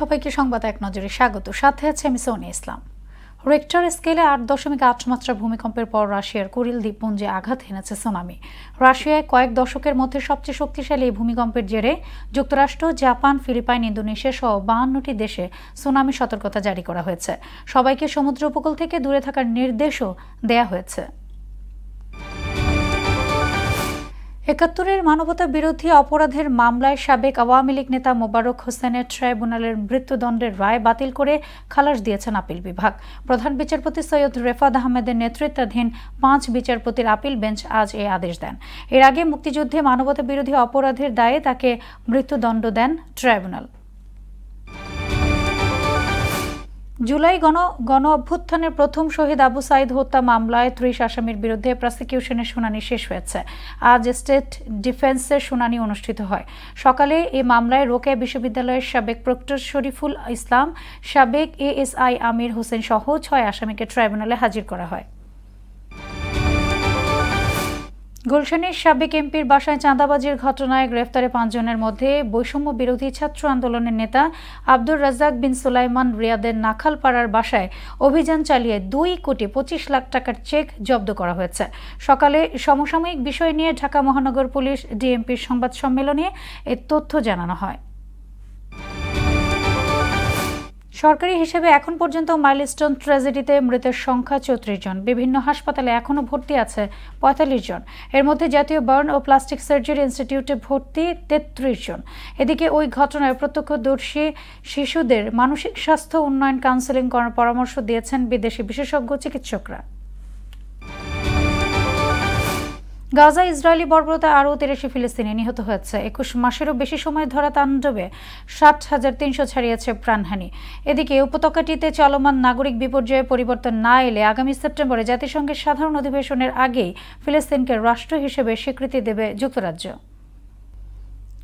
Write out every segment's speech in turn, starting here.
সবাইকে সংবাদ এক নজরে স্বাগত। সাথে আছে আমি সোনিয়া ইসলাম। রিক্টার স্কেলে 8.8 মাত্রা ভূমিকম্পের পর রাশিয়ার কুরিল দ্বীপপুঞ্জে আঘাত হেনেছে সুনামি। রাশিয়ায় কয়েক দশকের মধ্যে সবচেয়ে শক্তিশালী এই ভূমিকম্পের জেরে যুক্তরাষ্ট্র, জাপান, ফিলিপাইন, ইন্দোনেশিয়া সহ 52টি দেশে সুনামি সতর্কতা জারি করা হয়েছে। সবাইকে সমুদ্র উপকূল থেকে দূরে থাকার নির্দেশও দেয়া হয়েছে। ৭১-এর মানবতা বিরোধী অপরাধের মামলায় সাবেক আওয়ামী লীগ নেতা মোবারক হোসেনের ট্রাইব্যুনালের মৃত্যুদণ্ডের রায় বাতিল করে খালাস দিয়েছেন আপিল বিভাগ। প্রধান বিচারপতি সৈয়দ রেফাত আহমেদের নেতৃত্বাধীন 5 বিচারপতির আপিল বেঞ্চ আজ এই আদেশ দেন। এর আগে মুক্তিযুদ্ধে মানবতা বিরোধী অপরাধের দায়ে তাকে মৃত্যুদণ্ড দেন ট্রাইব্যুনাল। জুলাই গণ অভ্যুত্থানের প্রথম শহীদ আবু সাইদ হত্যা মামলায় 30 আসামির বিরুদ্ধে প্রসিকিউশনের শুনানি শেষ হয়েছে। আজ স্টেট ডিফেন্সের শুনানি অনুষ্ঠিত হয়। সকালে এই মামলায় রোকেয়া বিশ্ববিদ্যালয়ের সাবেক প্রক্টর শরীফুল ইসলাম, সাবেক এএসআই আমির হোসেন সহ 6 আসামিকে ট্রাইব্যুনালে হাজির করা হয়। গুলশানের সাবেক এমপির বাসায় চাঁদাবাজির ঘটনায় গ্রেফতারে 5 জনের মধ্যে বৈষম্য বিরোধী ছাত্র আন্দোলনের নেতা আব্দুর রাজ্জাক বিন সুলাইমান রিয়াদের নাখালপাড়ার বাসায় অভিযান চালিয়ে 2 কোটি 25 লাখ টাকার চেক জব্দ করা হয়েছে। সকালে সমসাময়িক বিষয় নিয়ে ঢাকা মহানগর পুলিশ ডিএমপির সংবাদ সম্মেলনে এ তথ্য জানানো হয়। সরকারি হিসেবে এখন পর্যন্ত মাইলস্টোন ট্র্যাজেডিতে মৃতের সংখ্যা 34 জন। বিভিন্ন হাসপাতালে এখনও ভর্তি আছে 45 জন। এর মধ্যে জাতীয় বার্ন ও প্লাস্টিক সার্জারি ইনস্টিটিউটে ভর্তি 33 জন। এদিকে ওই ঘটনায় প্রত্যক্ষদর্শী শিশুদের মানসিক স্বাস্থ্য উন্নয়ন কাউন্সেলিং করার পরামর্শ দিয়েছেন বিদেশি বিশেষজ্ঞ চিকিৎসকরা। গাজা ইসরায়েলি বর্বরতায় আরও 83 ফিলিস্তিনি নিহত হয়েছে। 21 মাসেরও বেশি সময় ধরা তাণ্ডবে 60,300 ছাড়িয়েছে প্রাণহানি। এদিকে উপত্যকাটিতে চলমান নাগরিক বিপর্যয়ে পরিবর্তন না এলে আগামী সেপ্টেম্বরে জাতিসংঘের সাধারণ অধিবেশনের আগেই ফিলিস্তিনকে রাষ্ট্র হিসেবে স্বীকৃতি দেবে যুক্তরাজ্য।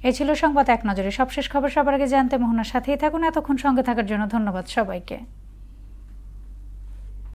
এ ছিল সংবাদ এক নজরে। সবশেষ খবর সবার আগে জানতে মোহনার সাথেই থাকুন। এতক্ষণ সঙ্গে থাকার জন্য ধন্যবাদ সবাইকে।